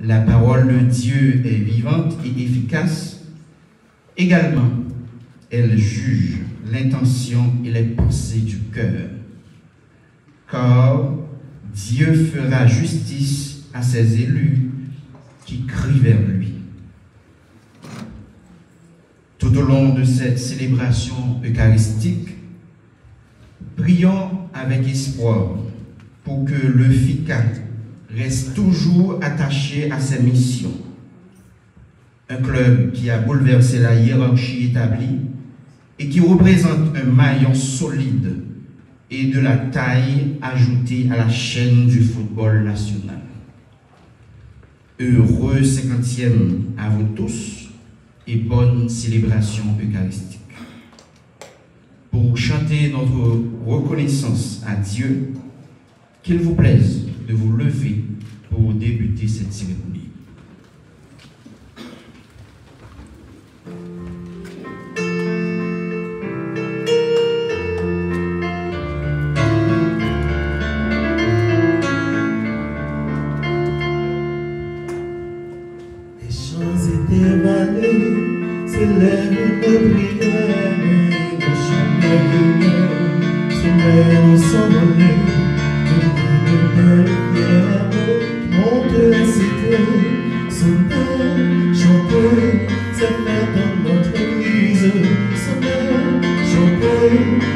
La parole de Dieu est vivante et efficace. Également, elle juge l'intention et les pensées du cœur. Car Dieu fera justice à ses élus qui crient vers lui. Tout au long de cette célébration eucharistique, prions avec espoir pour que le FICA reste toujours attaché à ses missions. Un club qui a bouleversé la hiérarchie établie et qui représente un maillon solide et de la taille ajoutée à la chaîne du football national. Heureux 50e à vous tous et bonne célébration eucharistique. Pour chanter notre reconnaissance à Dieu, qu'il vous plaise de vous lever pour débuter cette cérémonie. Les champs étaient vallés, s'élève une prière, le chant de lumière se mêle au s'envoler. Belle pierre qui monte la cité, sonner, chanter, c'est fait dans notre église. Sonner, chanter,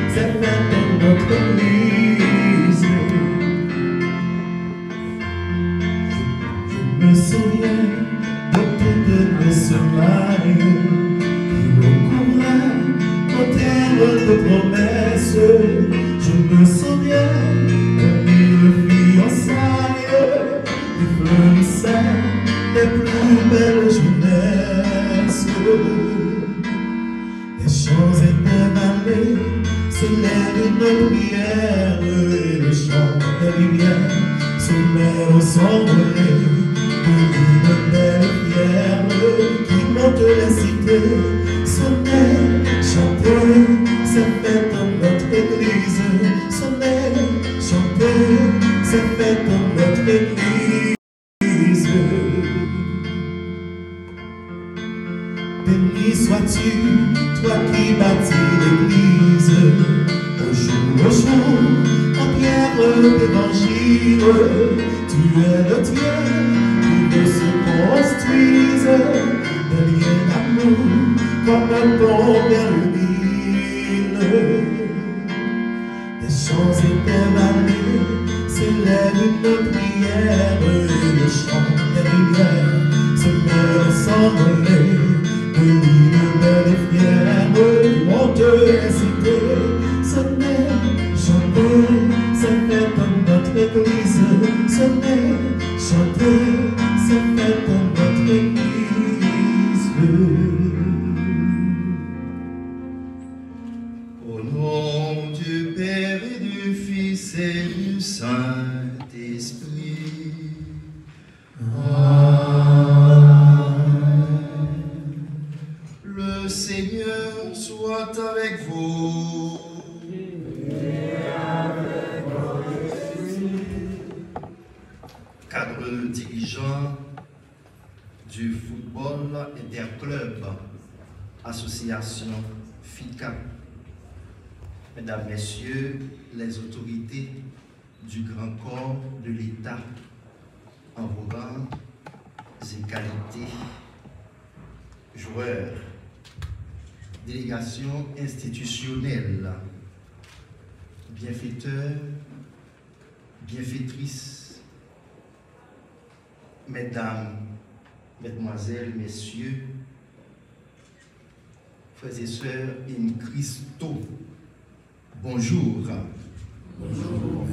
c'est fait dans notre église. Je me souviens de toutes nos semaines qui recouvraient nos terres de promesses. Je me souviens des plus belles jeunesses. Les champs étaient vallés, se lève une prière, et le chant des rivières se met au s'envoler. Une belle pierre qui monte les cités, sonner, chanter, c'est fait dans notre église. Sonner, chanter, c'est fait dans notre église. Béni sois-tu, toi qui bâtis l'église, au jour, en pierre d'évangile. Tu es le Dieu qui veut se construise, des liens d'amour comme un pont vers le Nil. Les champs étaient vallés, s'élève une prière, et le chant des rivières se met à s'envoler. Une belle et fière qui monte les cités, sonner, chanter, c'est fait dans notre église. Sonner, chanter, c'est fait dans notre église. Au nom du Père et du Fils et du Saint-Esprit. Le Seigneur soit avec vous. Et avec votre esprit. Cadre dirigeant du football interclub, association FICA. Mesdames, Messieurs, les autorités du grand corps de l'État, en vos rangs et qualités, joueurs, délégation institutionnelle, bienfaiteurs, bienfaitrices, mesdames, mesdemoiselles, messieurs, frères et sœurs in Christo, bonjour. Bonjour.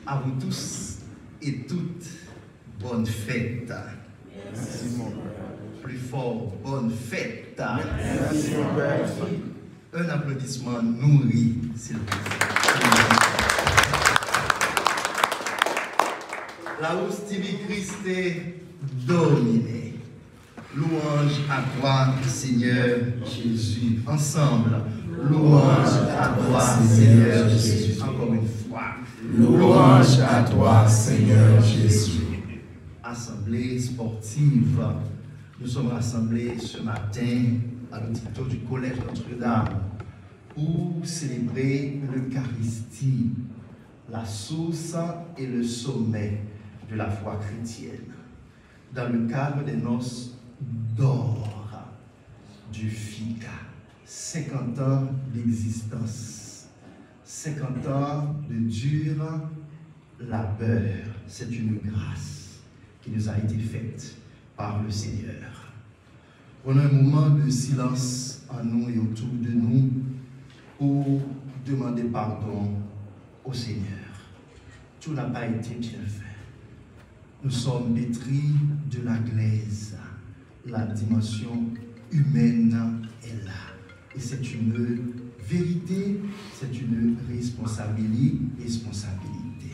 À vous tous et toutes, bonne fête. Merci mon Père. Plus fort, bonne fête. Merci mon Père. Un applaudissement nourri, s'il vous plaît. La hostie Christ est dominée. Louange à toi, Seigneur Jésus. Ensemble, louange à toi, Seigneur Jésus. Encore une fois. Louange à toi, Seigneur Jésus. assemblée sportive. Nous sommes rassemblés ce matin à l'auditoire du Collège Notre-Dame pour célébrer l'Eucharistie, la source et le sommet de la foi chrétienne, dans le cadre des noces d'or du FICA. 50 ans d'existence, 50 ans de dur labeur. C'est une grâce qui nous a été faite par le Seigneur. Prenons un moment de silence en nous et autour de nous pour demander pardon au Seigneur. Tout n'a pas été bien fait. Nous sommes pétris de la glaise. La dimension humaine est là. Et c'est une vérité, c'est une responsabilité.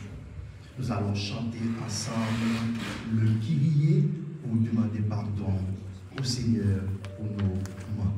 Nous allons chanter ensemble le Kyrie pour demander pardon au Seigneur pour nos manquements.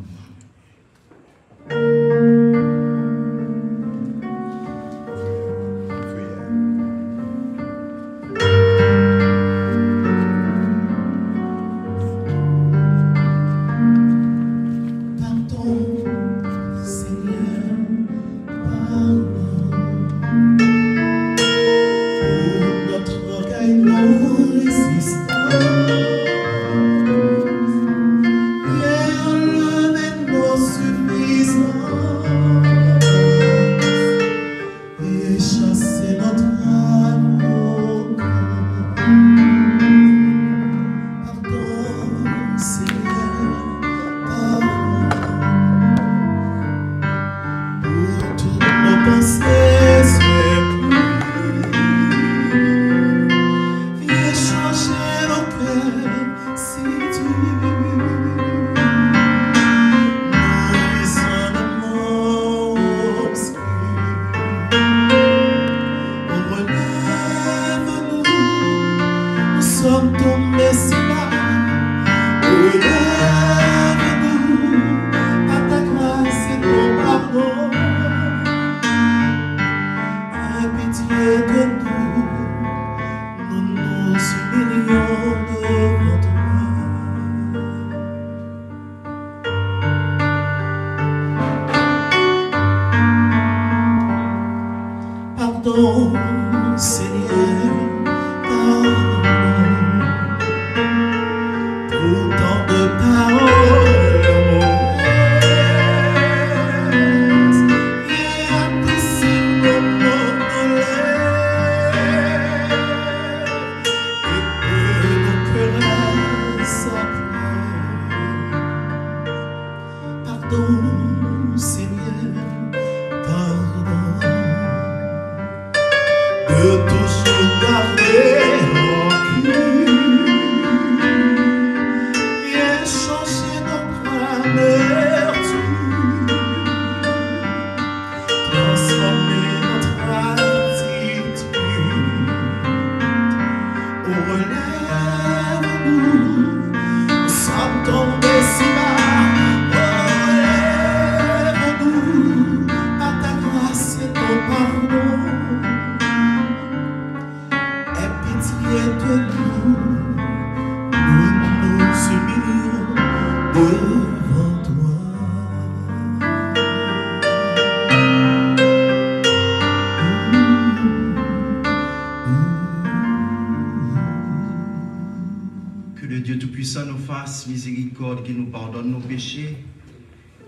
Miséricorde qui nous pardonne nos péchés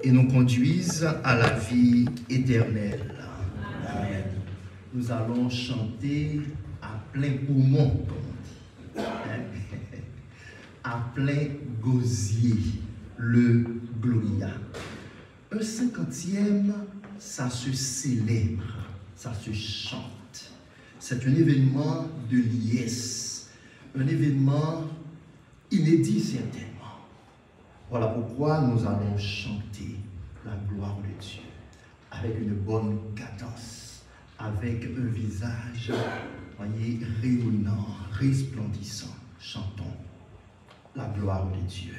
et nous conduise à la vie éternelle. Amen. Nous allons chanter à plein poumon, comme on dit, à plein gosier, le Gloria. Un 50e, ça se célèbre, ça se chante. C'est un événement de liesse, un événement inédit certainement. Voilà pourquoi nous allons chanter la gloire de Dieu avec une bonne cadence, avec un visage, voyez, rayonnant, resplendissant. Chantons la gloire de Dieu.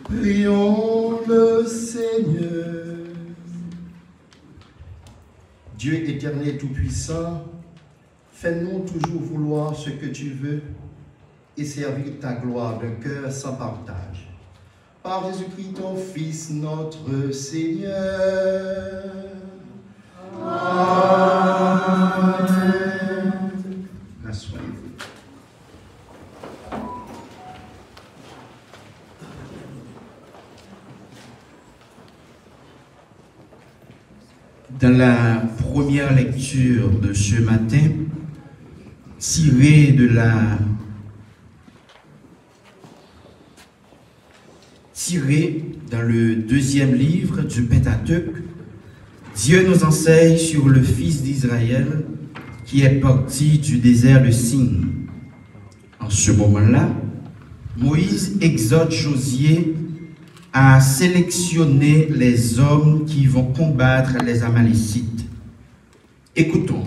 Prions le Seigneur. Dieu éternel tout-puissant, fais-nous toujours vouloir ce que tu veux et servir ta gloire d'un cœur sans partage. Par Jésus-Christ, ton Fils, notre Seigneur. Amen. Assoyez-vous. Dans la première lecture de ce matin, tirée dans le deuxième livre du Pentateuque, Dieu nous enseigne sur le fils d'Israël qui est parti du désert de Sin. En ce moment-là, Moïse exhorte Josué à sélectionner les hommes qui vont combattre les Amalécites. Écoutons.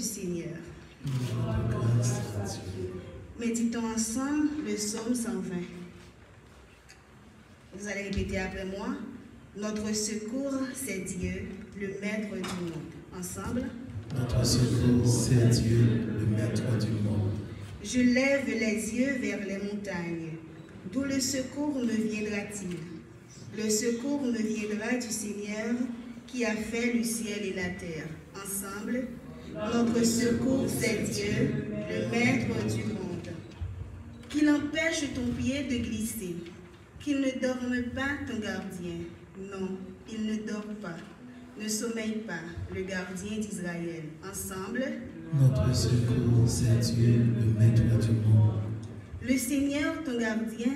du Seigneur. Méditons ensemble le psaume 120. Vous allez répéter après moi. Notre secours, c'est Dieu, le maître du monde. Ensemble. Notre secours, c'est Dieu, le maître du monde. Je lève les yeux vers les montagnes. D'où le secours me viendra-t-il? Le secours me viendra du Seigneur qui a fait le ciel et la terre. Ensemble. Notre secours, c'est Dieu, le maître du monde. Qu'il empêche ton pied de glisser. Qu'il ne dorme pas ton gardien. Non, il ne dort pas. Ne sommeille pas, le gardien d'Israël. Ensemble. Notre secours, c'est Dieu, le maître du monde. Le Seigneur, ton gardien,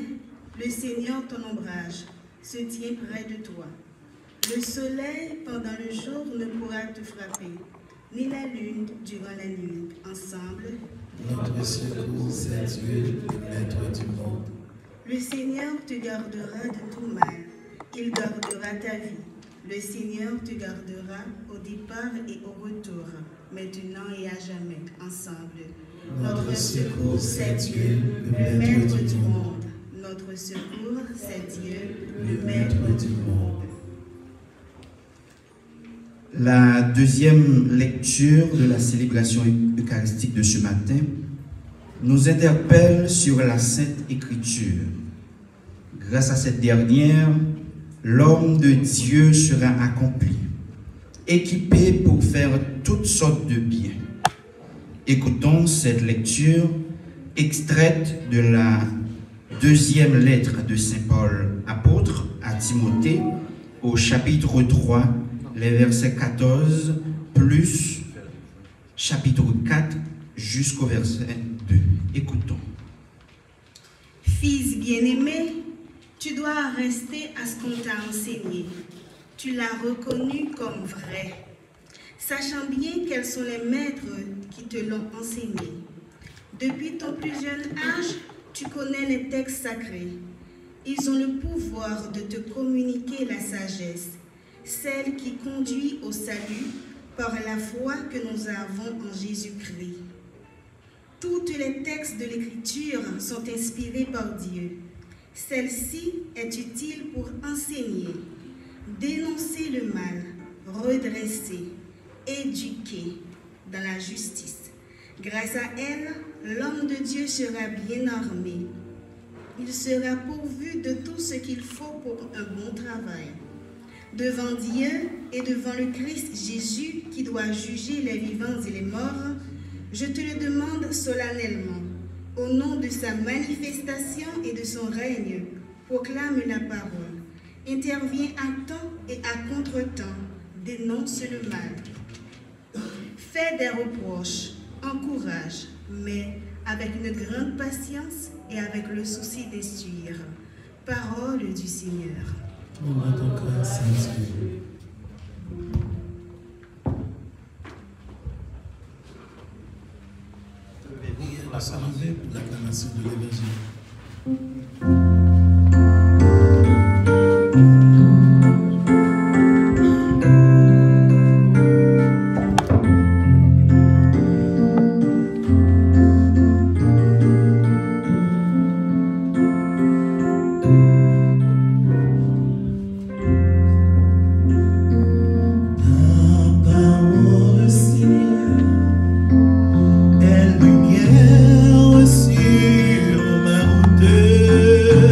le Seigneur, ton ombrage, se tient près de toi. Le soleil, pendant le jour, ne pourra te frapper, ni la lune durant la nuit. Ensemble. Notre secours, c'est Dieu, le maître du monde. Le Seigneur te gardera de tout mal. Il gardera ta vie. Le Seigneur te gardera au départ et au retour, maintenant et à jamais. Ensemble. Notre secours, c'est Dieu, le maître du monde. Notre secours, c'est Dieu, le maître du monde. La deuxième lecture de la célébration eucharistique de ce matin nous interpelle sur la Sainte Écriture. Grâce à cette dernière, l'homme de Dieu sera accompli, équipé pour faire toutes sortes de biens. Écoutons cette lecture extraite de la deuxième lettre de Saint Paul, apôtre à Timothée, au chapitre 3, les versets 14 plus chapitre 4 jusqu'au verset 2. Écoutons. Fils bien-aimé, tu dois rester à ce qu'on t'a enseigné. Tu l'as reconnu comme vrai, sachant bien quels sont les maîtres qui te l'ont enseigné. Depuis ton plus jeune âge, tu connais les textes sacrés. Ils ont le pouvoir de te communiquer la sagesse, celle qui conduit au salut par la foi que nous avons en Jésus-Christ. Tous les textes de l'Écriture sont inspirés par Dieu. Celle-ci est utile pour enseigner, dénoncer le mal, redresser, éduquer dans la justice. Grâce à elle, l'homme de Dieu sera bien armé. Il sera pourvu de tout ce qu'il faut pour un bon travail. Devant Dieu et devant le Christ Jésus qui doit juger les vivants et les morts, je te le demande solennellement. Au nom de sa manifestation et de son règne, proclame la parole. Interviens à temps et à contre-temps. Dénonce le mal. Fais des reproches, encourage, mais avec une grande patience et avec le souci d'instruire. Parole du Seigneur. On va donc grâce à Dieu. La saluer pour l'acclamation de l'Évangile. Lumière sur ma route.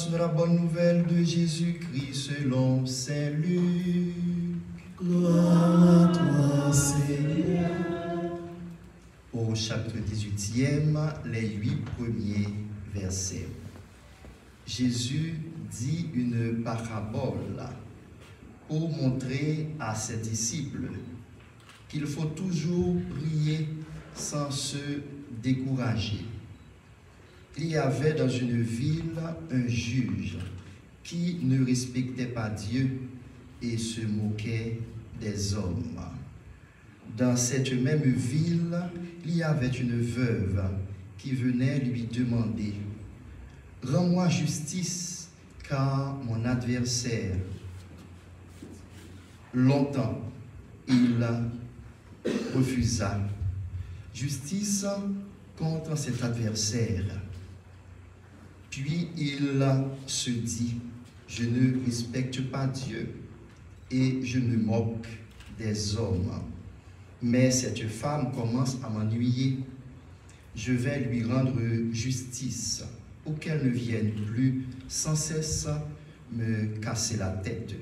proclamation de la bonne nouvelle de Jésus-Christ selon Saint Luc. Gloire à toi, Seigneur. Au chapitre 18e, les 8 premiers versets. Jésus dit une parabole pour montrer à ses disciples qu'il faut toujours prier sans se décourager. Il y avait dans une ville un juge qui ne respectait pas Dieu et se moquait des hommes. Dans cette même ville, il y avait une veuve qui venait lui demander « Rends-moi justice, car mon adversaire, longtemps, il refusa justice contre cet adversaire. Puis il se dit, je ne respecte pas Dieu et je me moque des hommes. Mais cette femme commence à m'ennuyer. Je vais lui rendre justice pour qu'elle ne vienne plus sans cesse me casser la tête.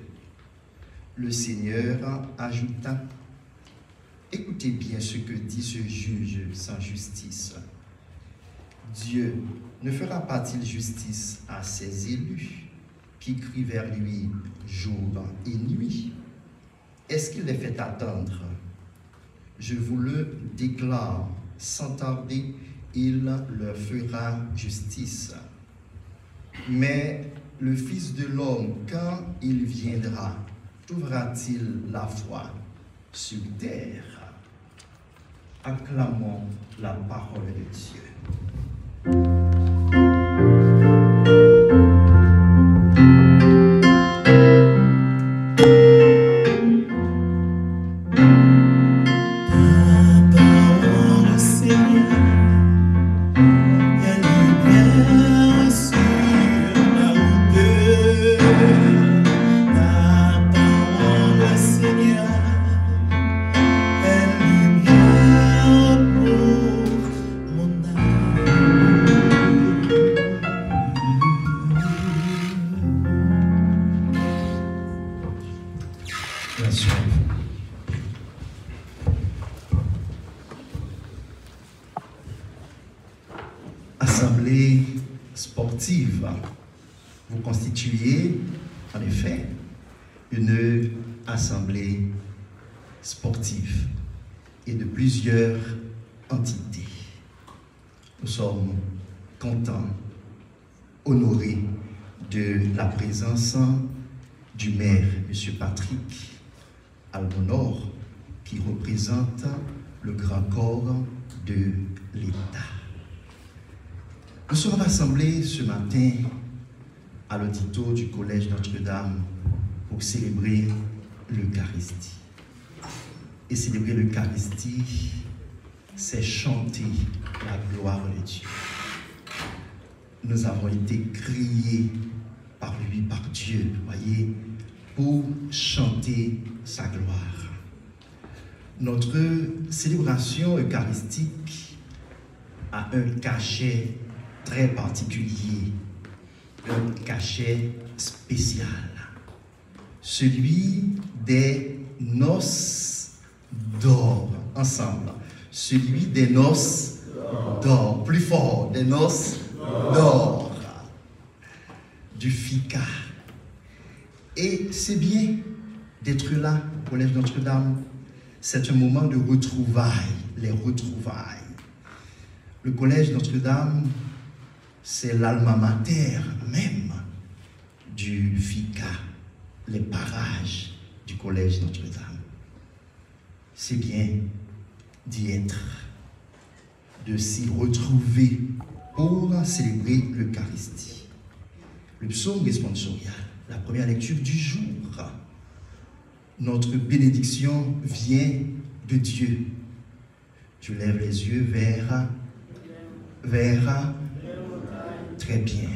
Le Seigneur ajouta, écoutez bien ce que dit ce juge sans justice. Dieu ne fera pas-il justice à ses élus qui crient vers lui jour et nuit? Est-ce qu'il les fait attendre? Je vous le déclare, sans tarder, il leur fera justice. Mais le Fils de l'homme, quand il viendra, trouvera-t-il la foi sur terre? Acclamons la parole de Dieu. Assemblée sportive, vous constituez en effet une assemblée sportive et de plusieurs entités. Nous sommes contents, honorés de la présence du maire, M. Patrick Almonor, qui représente le grand corps de l'État. Nous sommes rassemblés ce matin à l'auditoire du Collège Notre-Dame pour célébrer l'Eucharistie. Et célébrer l'Eucharistie, c'est chanter la gloire de Dieu. Nous avons été créés par lui, par Dieu, voyez, pour chanter sa gloire. Notre célébration eucharistique a un cachet très particulier, un cachet spécial, celui des noces d'or, ensemble, celui des noces d'or, plus fort, des noces d'or, du FICA. Et c'est bien d'être là au Collège Notre-Dame, c'est un moment de retrouvailles, les retrouvailles. Le Collège Notre-Dame, c'est l'alma mater même du FICA, les parages du Collège Notre-Dame. C'est bien d'y être, de s'y retrouver pour célébrer l'Eucharistie. Le psaume responsorial, la première lecture du jour. Notre bénédiction vient de Dieu. Je lève les yeux vers très bien,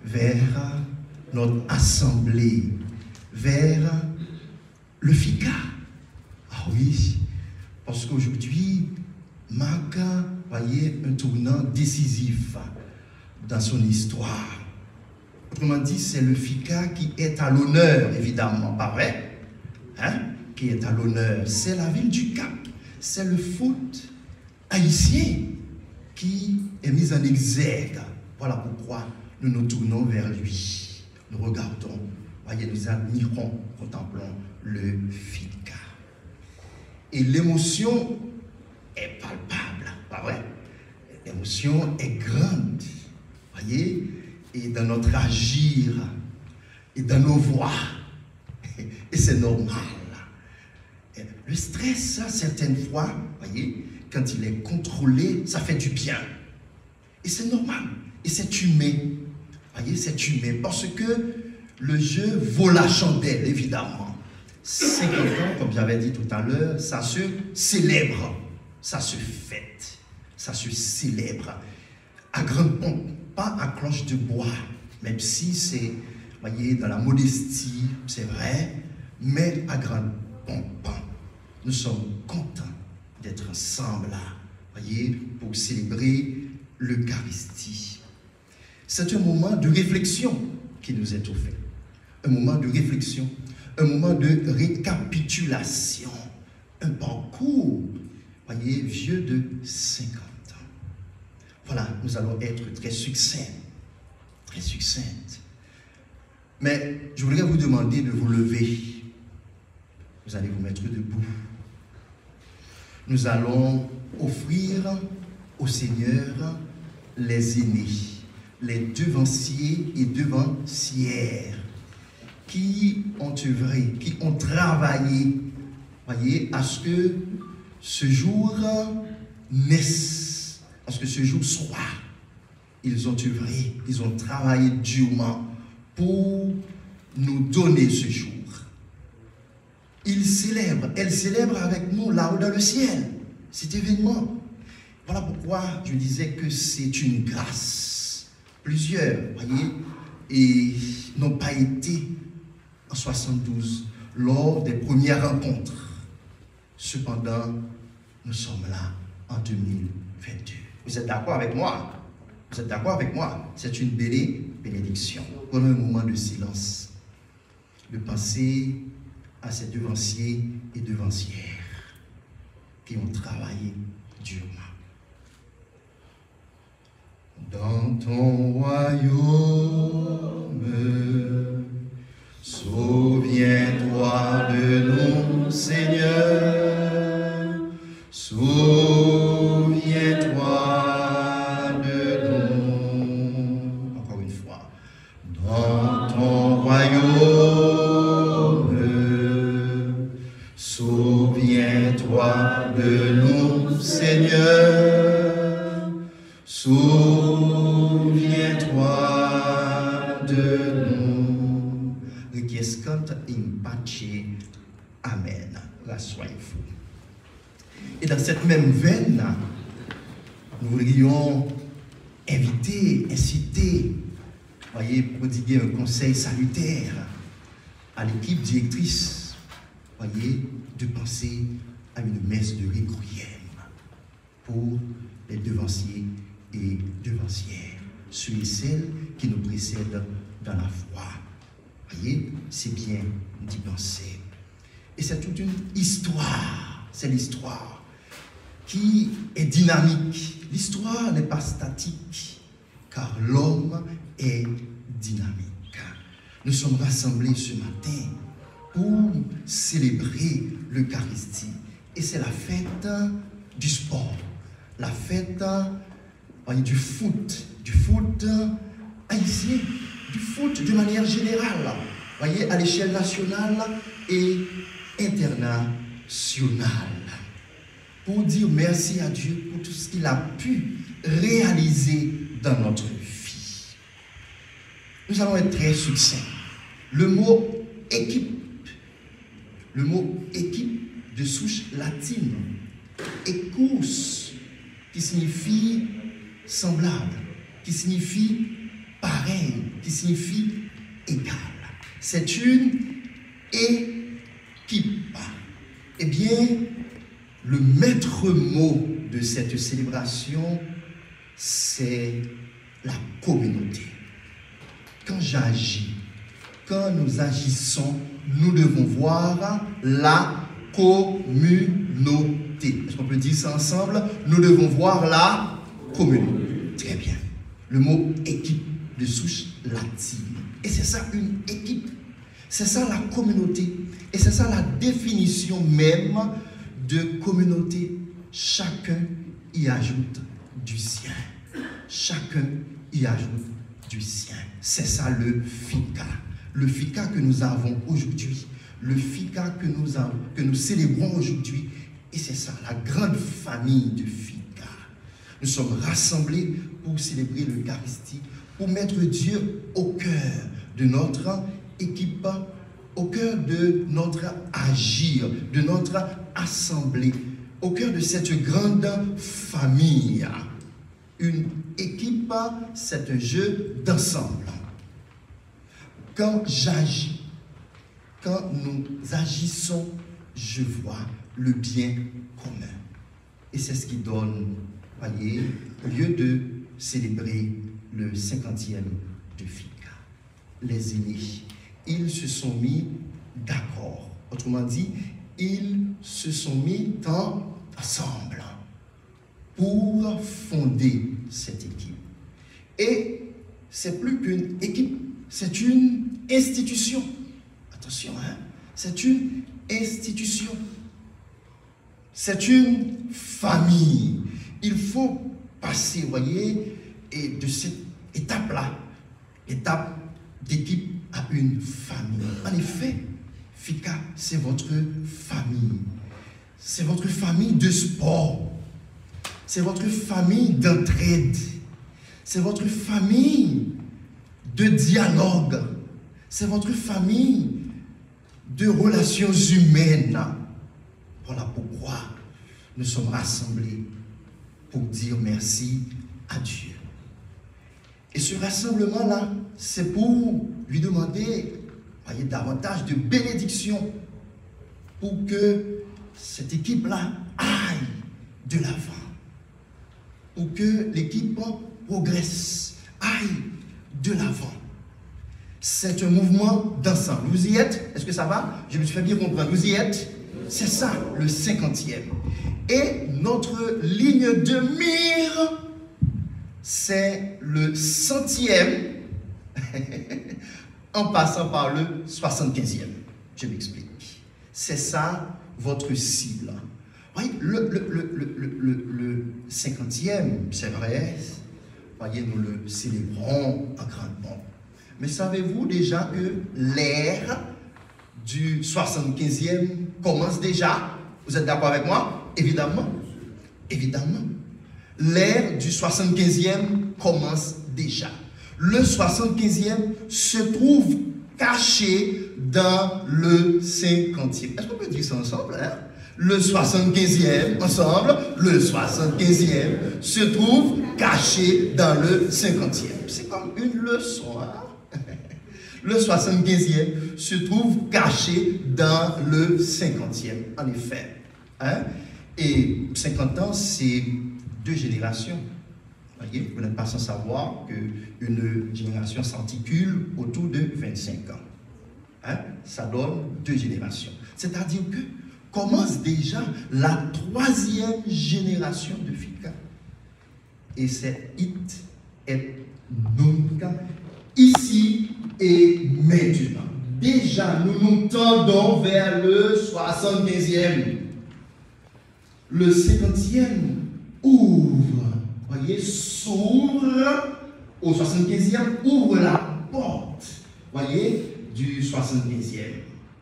vers notre assemblée, vers le FICA. Ah oui, parce qu'aujourd'hui marque, voyez, un tournant décisif dans son histoire. Autrement dit, c'est le FICA qui est à l'honneur, évidemment, pas vrai? Hein? Qui est à l'honneur. C'est la ville du Cap. C'est le foot haïtien qui est mis en exergue. Voilà pourquoi nous nous tournons vers lui. Nous regardons, voyez, nous admirons, contemplons le FICA. Et l'émotion est palpable, pas vrai? L'émotion est grande, voyez, et dans notre agir, et dans nos voix, et c'est normal. Le stress, certaines fois, voyez, quand il est contrôlé, ça fait du bien. Et c'est normal, et c'est humain, voyez, c'est humain, parce que le jeu vaut la chandelle, évidemment. 50 ans, comme j'avais dit tout à l'heure, ça se célèbre, ça se fête, ça se célèbre. À grande pompe, pas à cloche de bois, même si c'est, voyez, dans la modestie, c'est vrai, mais à grande pompe. Nous sommes contents d'être ensemble là, voyez, pour célébrer l'Eucharistie. C'est un moment de réflexion qui nous est offert, un moment de réflexion, un moment de récapitulation, un parcours, voyez, vieux de 50 ans. Voilà, nous allons être très succincts, très succinctes. Mais je voudrais vous demander de vous lever. Vous allez vous mettre debout. Nous allons offrir au Seigneur les aînés, les devanciers et devancières qui ont œuvré, qui ont travaillé, voyez, à ce que ce jour naisse, à ce que ce jour soit. Ils ont œuvré, ils ont travaillé durement pour nous donner ce jour. Ils célèbrent, elles célèbrent avec nous là-haut dans le ciel, cet événement. Voilà pourquoi je disais que c'est une grâce. Plusieurs, voyez, et n'ont pas été en 72 lors des premières rencontres. Cependant, nous sommes là en 2022. Vous êtes d'accord avec moi? Vous êtes d'accord avec moi? C'est une belle bénédiction. Prenons un moment de silence, de penser à ces devanciers et devancières qui ont travaillé durement. Dans ton royaume, souviens-toi de nous, Seigneur. Souviens-toi de nous. Encore une fois. Dans ton royaume, souviens-toi de nous, Seigneur. Souviens-toi de nous. Requiescant in pace. Amen. Rassoyez-vous. Et dans cette même veine, nous voudrions inviter, inciter, voyez, prodiguer un conseil salutaire à l'équipe directrice, voyez, de penser à une messe de requiem pour les devanciers et devancières, ceux et celles qui nous précèdent dans la foi. Voyez, c'est bien d'y penser. Et c'est toute une histoire, c'est l'histoire qui est dynamique. L'histoire n'est pas statique, car l'homme est dynamique. Nous sommes rassemblés ce matin pour célébrer l'Eucharistie. Et c'est la fête du sport, la fête du foot haïtien, du foot de manière générale, voyez, à l'échelle nationale et internationale. Pour dire merci à Dieu pour tout ce qu'il a pu réaliser dans notre vie. Nous allons être très succincts. Le mot équipe de souche latine, ecus, qui signifie semblable, qui signifie pareil, qui signifie égal. C'est une équipe. Eh bien, le maître mot de cette célébration, c'est la communauté. Quand j'agis, quand nous agissons, nous devons voir la communauté. Est-ce qu'on peut dire ça ensemble? Nous devons voir la communauté. Très bien. Le mot équipe de souche latine. Et c'est ça une équipe. C'est ça la communauté. Et c'est ça la définition même de communauté. Chacun y ajoute du sien. Chacun y ajoute du sien. C'est ça le FICA. Le FICA que nous avons aujourd'hui. Le FICA que nous célébrons aujourd'hui. Et c'est ça, la grande famille de FICA. Nous sommes rassemblés pour célébrer l'Eucharistie, pour mettre Dieu au cœur de notre équipe, au cœur de notre agir, de notre assemblée, au cœur de cette grande famille. Une équipe, c'est un jeu d'ensemble. Quand j'agis, quand nous agissons, je vois le bien commun. Et c'est ce qui donne, voyez, lieu de célébrer le 50e de FICA. Les aînés, ils se sont mis d'accord. Autrement dit, ils se sont mis ensemble pour fonder cette équipe. Et c'est plus qu'une équipe, c'est une institution. Attention, hein? C'est une institution. C'est une famille. Il faut passer, voyez, et de cette étape-là, étape d'équipe à une famille. En effet, FICA, c'est votre famille. C'est votre famille de sport. C'est votre famille d'entraide. C'est votre famille de dialogue. C'est votre famille de relations humaines. Voilà pourquoi nous sommes rassemblés pour dire merci à Dieu. Et ce rassemblement-là, c'est pour lui demander, voyez, davantage de bénédiction pour que cette équipe-là aille de l'avant. Pour que l'équipe progresse, aille de l'avant. C'est un mouvement d'ensemble. Vous y êtes? Est-ce que ça va? Je me suis fait bien comprendre. Vous y êtes? C'est ça, le 50e. Et notre ligne de mire, c'est le 100e, en passant par le 75e. Je m'explique. C'est ça, votre cible. Voyez, le 50e, c'est vrai, voyez, nous le célébrons en grande pompe. Mais savez-vous déjà que l'ère du 75e commence déjà? Vous êtes d'accord avec moi? Évidemment. Évidemment. L'ère du 75e commence déjà. Le 75e se trouve caché dans le 50e. Est-ce qu'on peut dire ça ensemble, hein? Le 75e, ensemble, le 75e se trouve caché dans le 50e. C'est comme une leçon, hein? Le 75e se trouve caché dans le 50e, en effet. Hein? Et 50 ans, c'est 2 générations. Voyez, vous n'êtes pas sans savoir qu'une génération s'articule autour de 25 ans. Hein? Ça donne 2 générations. C'est-à-dire que commence déjà la 3e génération de FICA. Et c'est It et Nunc, ici et maintenant. Déjà, nous nous tendons vers le 75e. Le 50e ouvre, voyez, s'ouvre au 75e, ouvre la porte, voyez, du 75e.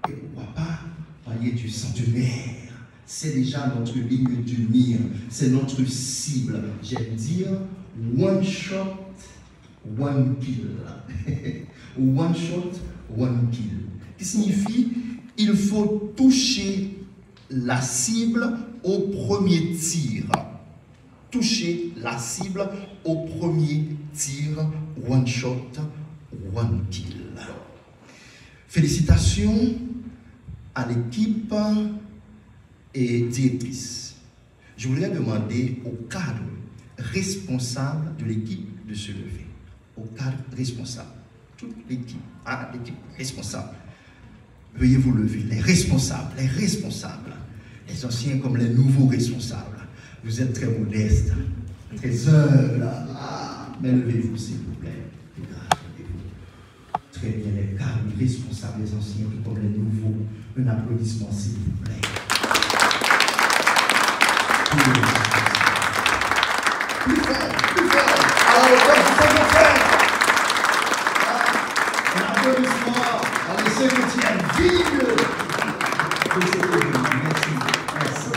Et pourquoi pas, voyez, du centenaire. C'est déjà notre ligne du mire, c'est notre cible. J'aime dire, one shot, one kill. One shot, one kill. Qui signifie, il faut toucher la cible au premier tir. Toucher la cible au premier tir. One shot, one kill. Félicitations à l'équipe et directrice. Je voudrais demander au cadre responsable de l'équipe de se lever. Au cadre responsable. toute l'équipe, hein, l'équipe responsable. Veuillez vous lever, les responsables, les anciens comme les nouveaux responsables. Vous êtes très modestes, très humbles, mais levez-vous s'il vous plaît. Levez-vous. Très bien, les cadres, les responsables, les anciens comme les nouveaux. Un applaudissement s'il vous plaît. Plus fort, plus fort. Alors, comme vous faire. Un applaudissement à les secrétaires. Vive! Merci.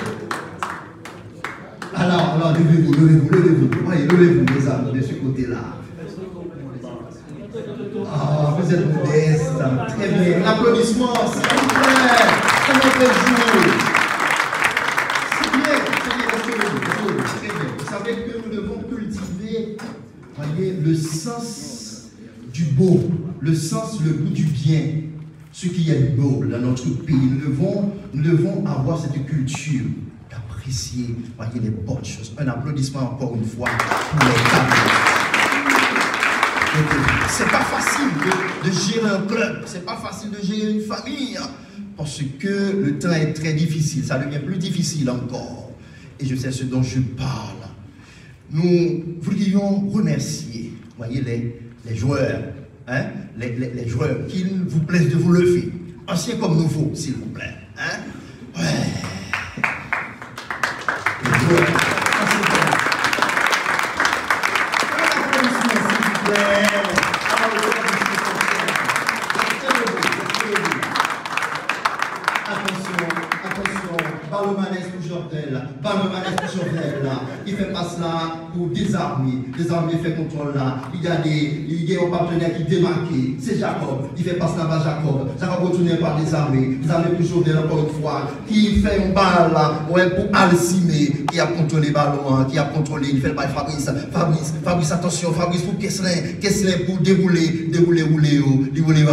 Alors, levez-vous. Voyez, levez-vous, les amis, de ce côté-là. Ah, vous êtes modeste. Très bien. Un applaudissement, s'il vous plaît. Comment faites-vous? C'est bien. Vous savez que nous devons cultiver, voyez, le sens du beau, le sens, le goût du bien, ce qui est beau dans notre pays. Nous devons avoir cette culture d'apprécier, voyez, les bonnes choses. Un applaudissement encore une fois pour les femmes. C'est pas facile de gérer un club, c'est pas facile de gérer une famille, parce que le temps est très difficile, ça devient plus difficile encore. Et je sais ce dont je parle. Nous voudrions remercier, voyez, les joueurs, hein, les joueurs, qu'il vous plaise de vous lever, anciens comme nouveaux, s'il vous plaît. Hein? Ouais. Les joueurs, il fait pas cela pour désarmer fait contrôle là. Il y a un partenaire qui démarqué, c'est Jacob, il fait pas cela par Jacob retourne par désarmer, pour Jovenel encore une fois, qui fait un balle là, ouais, pour Alcimé, qui a contrôlé le ballon, qui a contrôlé, il fait le bail Fabrice, attention, Fabrice pour Kesselin pour dérouler à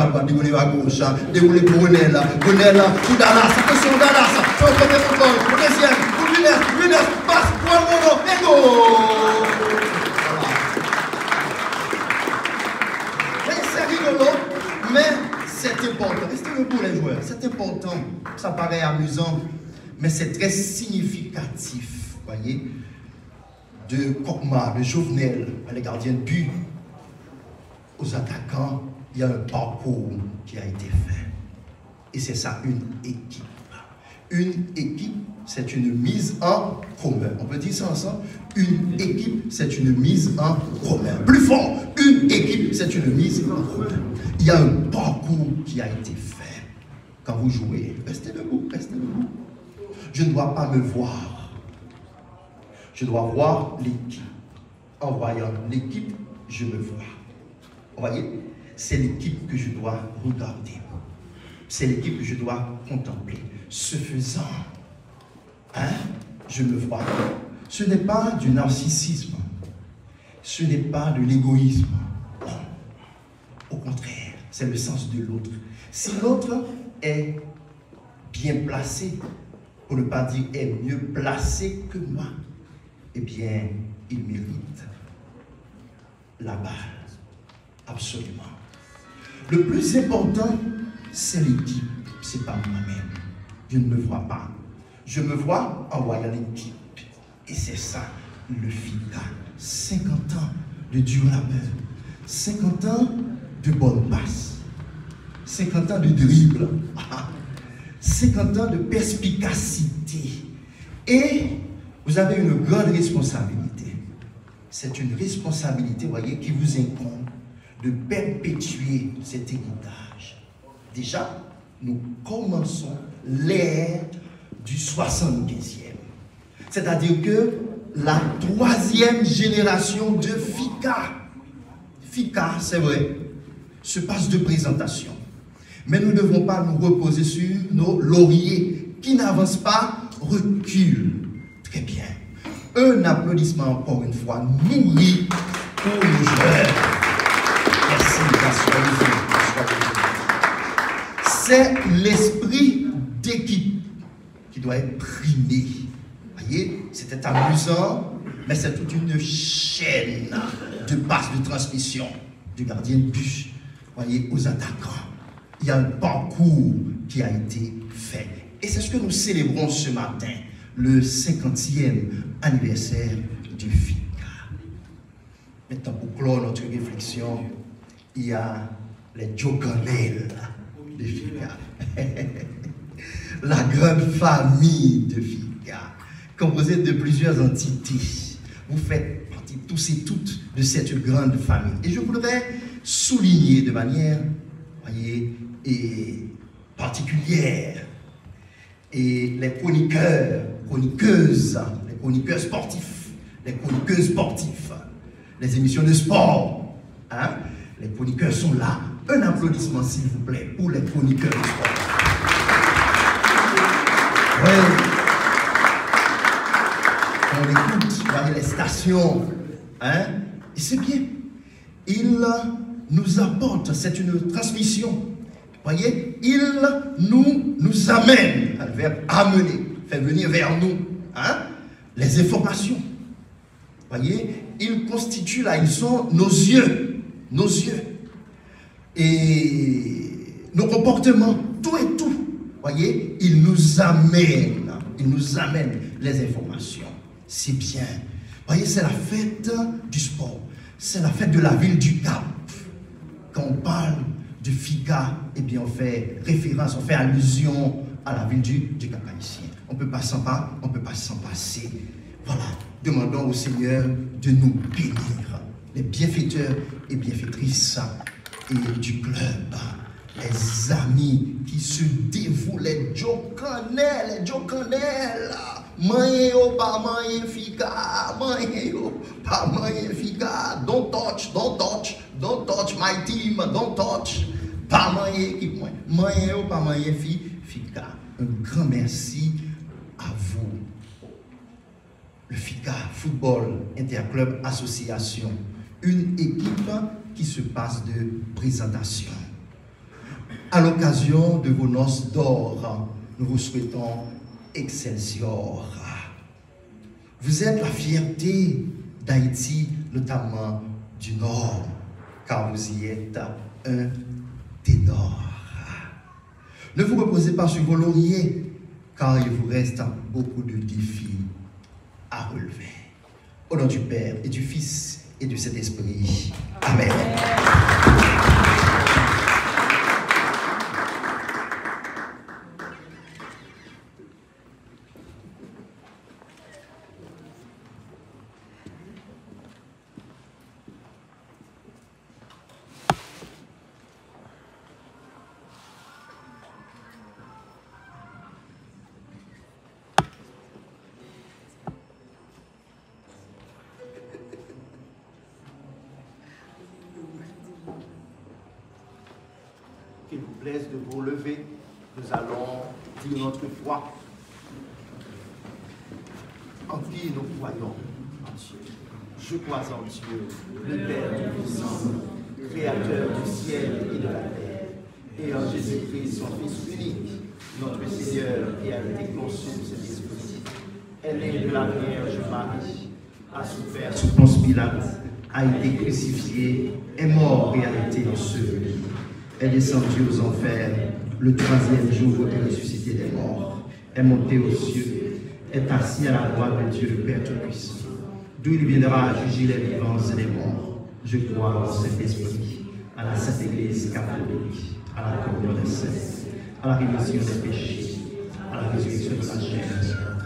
droite, dérouler à gauche, dérouler pour Renel, pour Dallas, attention Dallas, pour le premier football, pour le deuxième, pour Lunes, passe pour un moment, et go! C'est rigolo, mais c'est important. Restez debout les joueurs, c'est important. Ça paraît amusant, mais c'est très significatif, voyez, de Kokma, de Jovenel, les gardiens de but, aux attaquants, il y a un parcours qui a été fait. Et c'est ça, une équipe. Une équipe, c'est une mise en commun. On peut dire ça ensemble? Une équipe, c'est une mise en commun. Plus fort, une équipe, c'est une mise en commun. Il y a un parcours qui a été fait. Quand vous jouez, restez debout, restez debout. Je ne dois pas me voir. Je dois voir l'équipe. En voyant l'équipe, je me vois. Vous voyez? C'est l'équipe que je dois regarder. C'est l'équipe que je dois contempler. Ce faisant, je me vois. Ce n'est pas du narcissisme. Ce n'est pas de l'égoïsme. Non. Au contraire, c'est le sens de l'autre. Si l'autre est bien placé, pour ne pas dire est mieux placé que moi, eh bien, il mérite la balle. Absolument. Le plus important, c'est l'équipe, c'est pas moi-même. Je ne me vois pas. Je me vois en voyant l'équipe. Et c'est ça, le FICA. 50 ans de dur labeur. 50 ans de bonne passe. 50 ans de dribble. 50 ans de perspicacité. Et vous avez une grande responsabilité. C'est une responsabilité, voyez, qui vous incombe de perpétuer cet héritage. Déjà, nous commençons l'ère du 75e. C'est-à-dire que la 3e génération de FICA, c'est vrai, se passe de présentation. Mais nous ne devons pas nous reposer sur nos lauriers qui n'avancent pas, reculent. Très bien. Un applaudissement encore une fois nourri pour nos joueurs. Merci, c'est l'esprit d'équipe qui doit être primé. Vous voyez, c'était amusant, mais c'est toute une chaîne de passes de transmission du gardien de but. voyez, aux attaquants. Il y a un parcours qui a été fait. Et c'est ce que nous célébrons ce matin, le 50e anniversaire du FICA. Maintenant, pour clore notre réflexion, il y a les Jokanel de FICA. La grande famille de FICA, composée de plusieurs entités. Vous faites partie tous et toutes de cette grande famille. Et je voudrais souligner de manière, voyez, particulière, et les chroniqueurs, chroniqueuses, les chroniqueurs sportifs, les chroniqueuses sportifs, les émissions de sport, hein? Les chroniqueurs sont là. Un applaudissement, s'il vous plaît, pour les chroniqueurs de sport. Oui. On écoute, voyez les stations, hein? Et c'est bien. Ils nous apportent, c'est une transmission. Voyez, il nous amène, le verbe amener, fait venir vers nous, hein, les informations. Voyez, ils constituent là, ils sont nos yeux, et nos comportements, tout et tout. Voyez, ils nous amènent les informations. C'est bien. Voyez, c'est la fête du sport, c'est la fête de la ville du Cap. Quand on parle du FICA, eh bien on fait référence, on fait allusion à la ville du Cap haïtien. On ne peut pas s'en passer. Voilà, demandons au Seigneur de nous bénir, les bienfaiteurs et bienfaitrices et du club, les amis qui se dévouent, les Jokanel, Maïo, pas maïe FICA, don't touch my team, don't touch, pas maïe équipe, maïo, pas maïe FICA. Un grand merci à vous. Le FICA, Football Interclub Association, une équipe qui se passe de présentation. À l'occasion de vos noces d'or, nous vous souhaitons Excelsior. Vous êtes la fierté d'Haïti, notamment du Nord, car vous y êtes un ténor. Ne vous reposez pas sur vos lauriers, car il vous reste beaucoup de défis à relever. Au nom du Père et du Fils et du Saint-Esprit. Amen. Qu'il vous plaise de vous lever, nous allons dire notre foi. En qui nous croyons? En Dieu. Je crois en Dieu, le Père Tout-Puissant, Créateur du ciel et de la terre, et en Jésus-Christ, son Fils unique, notre Seigneur, qui a été conçu de cet esprit. Elle est de la Vierge Marie, a souffert sous Ponce Pilate, a été crucifié, est mort et a été enseveli. Est descendu aux enfers, le troisième jour est ressuscité des morts, est monté aux cieux, est assis à la droite de Dieu le Père Tout-Puissant, d'où il viendra juger les vivants et les morts. Je crois au Saint-Esprit, à la Sainte Église catholique, à la communion des saints, à la rémission des péchés, à la résurrection de la chair,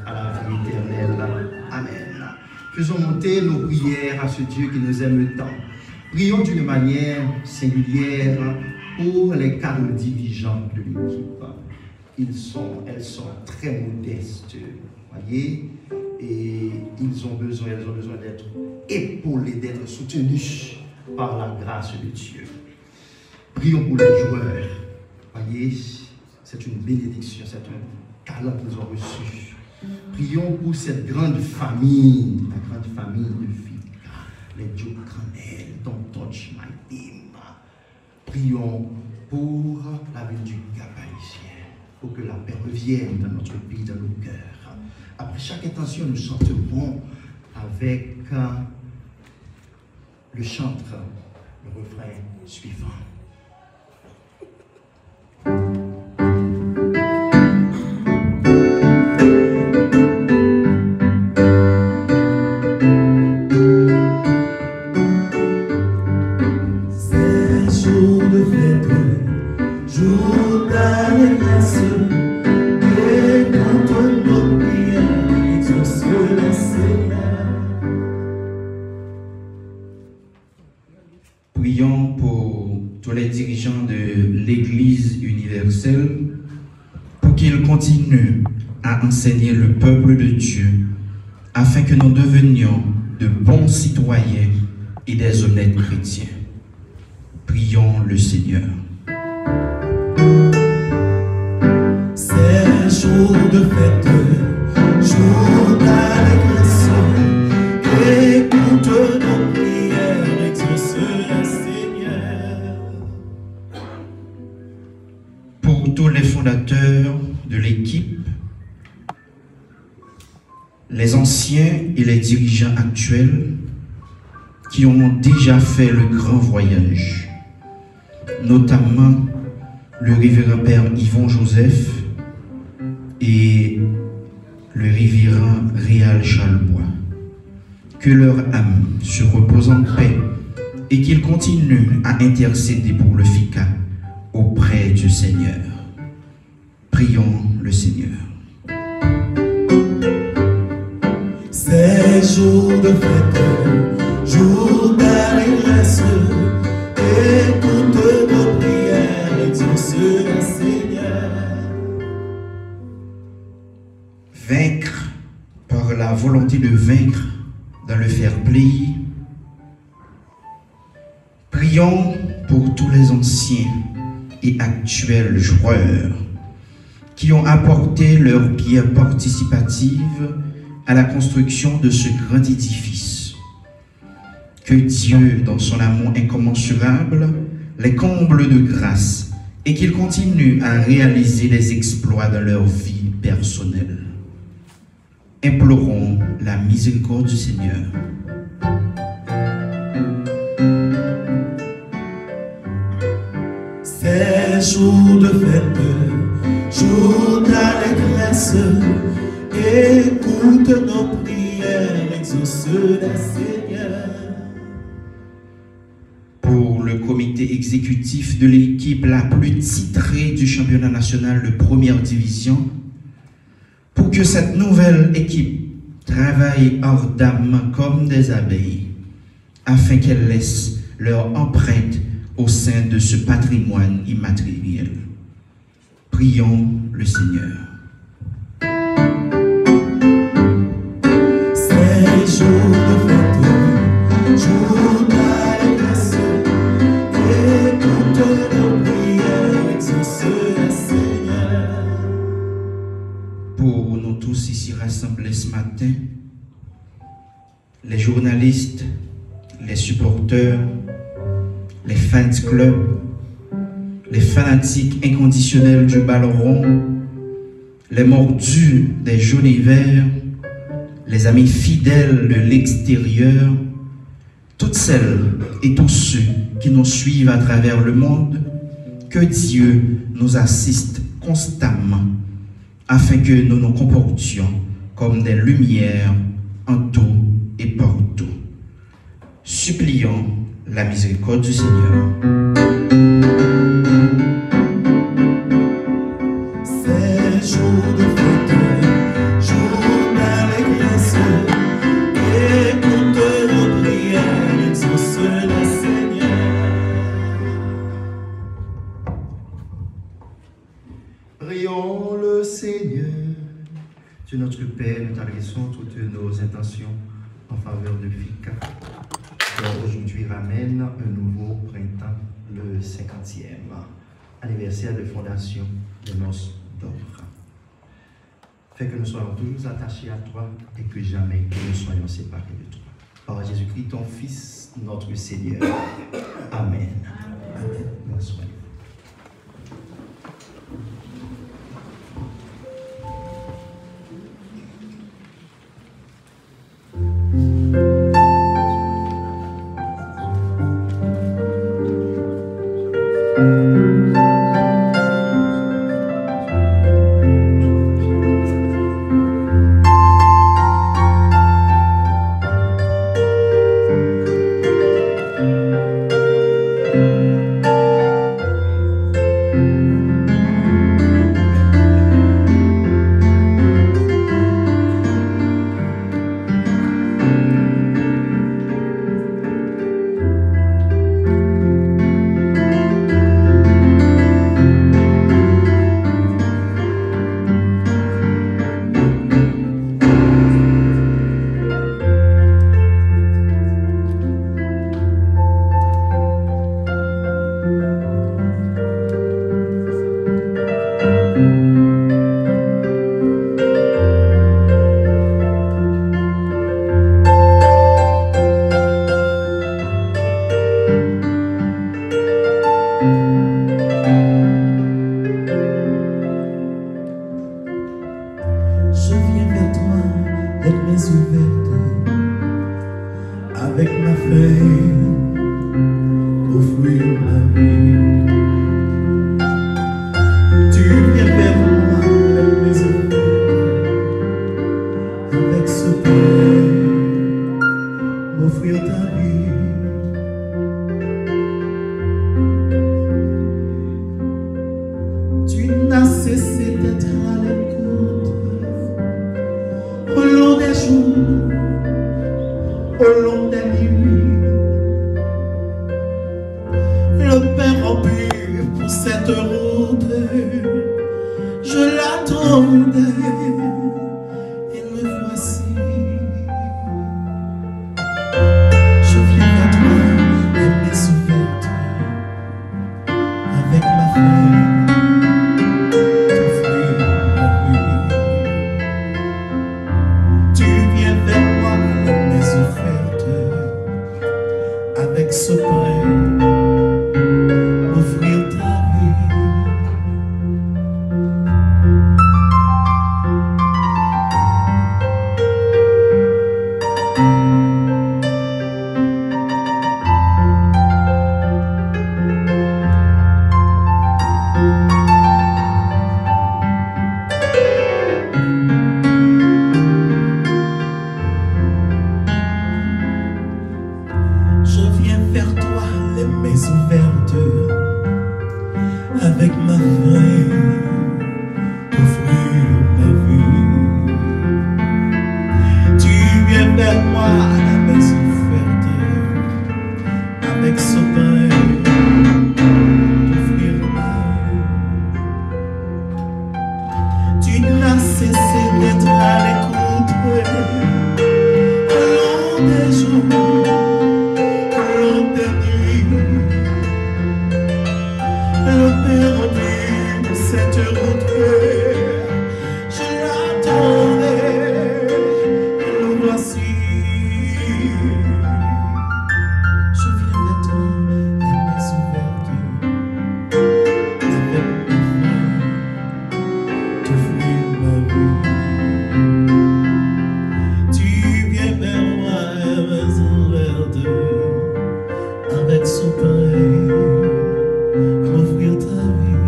à la vie éternelle. Amen. Faisons monter nos prières à ce Dieu qui nous aime tant. Prions d'une manière singulière pour les cadres dirigeants de l'équipe. Elles sont très modestes, voyez, et elles ont besoin d'être épaulées, d'être soutenues par la grâce de Dieu. Prions pour les joueurs, voyez, c'est une bénédiction, c'est un talent qu'ils ont reçu. Prions pour cette grande famille, la grande famille de FICA, les Jokanel, Don't Touch My Team. Prions pour la ville du Cap haïtien, pour que la paix revienne dans notre pays, dans nos cœurs. Après chaque intention, nous chanterons avec le chantre, le refrain suivant. Prions pour tous les dirigeants de l'Église universelle pour qu'ils continuent à enseigner le peuple de Dieu afin que nous devenions de bons citoyens et des honnêtes chrétiens. Prions le Seigneur. C'est jour de fête, jour d'allégresse, écoute nos prières, exauce le Seigneur. Pour tous les fondateurs de l'équipe, les anciens et les dirigeants actuels qui ont déjà fait le grand voyage, notamment le révérend Père Yvon Joseph et le révérend Réal Chalbois. Que leur âme se repose en paix et qu'ils continuent à intercéder pour le FICA auprès du Seigneur. Prions le Seigneur. C'est jour de fête, jour d'allégresse, écoute nos prières, exauce le Seigneur. Vaincre par la volonté de vaincre dans le fair play. Prions pour tous les anciens et actuels joueurs qui ont apporté leur pierre participative à la construction de ce grand édifice. Que Dieu, dans son amour incommensurable, les comble de grâce et qu'ils continuent à réaliser des exploits dans leur vie personnelle. Implorons la miséricorde du Seigneur. C'est jour de fête, jour d'allégresse, écoute nos prières, exauce le Seigneur. Pour le comité exécutif de l'équipe la plus titrée du championnat national de première division, pour que cette nouvelle équipe travaille ardemment comme des abeilles, afin qu'elle laisse leur empreinte au sein de ce patrimoine immatériel. Prions le Seigneur. C'est jour de fête, jour d'allégresse, écoute nos prières, exauce le Seigneur. Pour nous tous ici rassemblés ce matin, les journalistes, les supporters, les fans clubs, les fanatiques inconditionnels du ballon rond, les mordus des jaunes et verts, les amis fidèles de l'extérieur, toutes celles et tous ceux qui nous suivent à travers le monde, que Dieu nous assiste constamment afin que nous nous comportions comme des lumières en tout et partout. Supplions la miséricorde du Seigneur. C'est jour de fête, jour d'allégresse, écoute nos prières, exauce le Seigneur. Prions le Seigneur. Dieu notre Père, nous t'adressons toutes nos intentions en faveur de FICA. Aujourd'hui ramène un nouveau printemps, le 50e anniversaire de fondation de Noces d'Or. Fais que nous soyons toujours attachés à toi et que jamais nous soyons séparés de toi. Par Jésus-Christ, ton Fils, notre Seigneur. Amen. Amen. Bonsoir. tant pis pour cette route. Je l'attendais et me voici. Je viens vers toi, les mains ouvertes, avec ma feuille, t'offrir ma vie. Tu viens vers moi, les mains ouvertes, avec ce pain, m'offrir ta vie. Je viens vers toi, les mains ouvertes, avec ma main, t'offrir ma vie. Tu viens vers moi, les mains ouvertes, avec ce pain, t'offrir ma vie. Tu n'as cessé d'être à l'écoute, long des jours. Le perdu, cette route, je l'attendais, et le voici. Je viens vers toi, les mains ouvertes, avec ma main, t'offrir ma vie. Tu viens vers moi, les mains ouvertes, avec ce pain, m'offrir ta vie.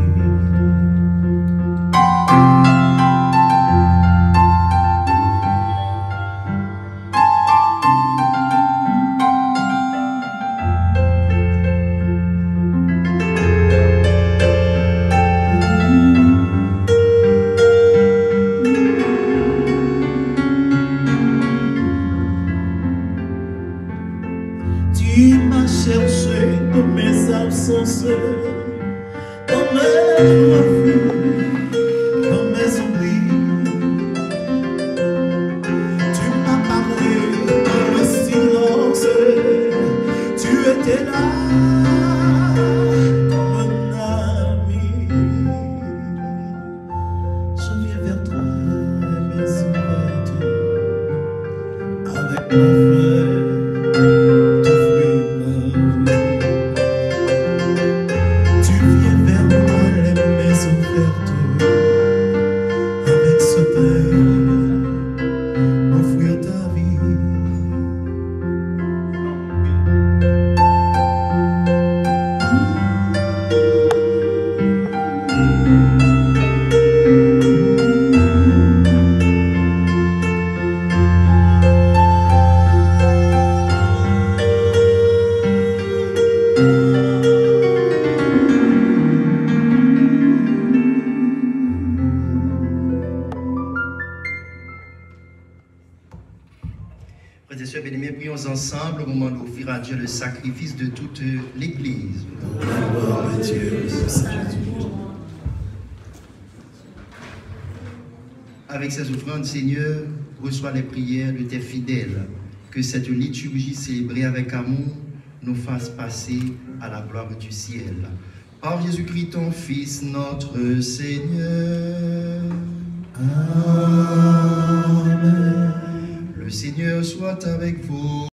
Tu m'as cherché dans mes absences, dans mes refus, dans mes oublis. Tu m'as parlé dans le silence, tu étais là comme un ami. Je viens vers toi, les mains ouvertes, avec ma feuille. Avec ce pain, m'offrir ta vie. Frères et sœurs bien-aimés, prions ensemble au moment d'offrir à Dieu le sacrifice de toute l'Église. Avec ces offrandes, Seigneur, reçois les prières de tes fidèles. Que cette liturgie célébrée avec amour nous fasse passer à la gloire du ciel. Par Jésus-Christ, ton Fils, notre Seigneur. Amen. Le Seigneur soit avec vous.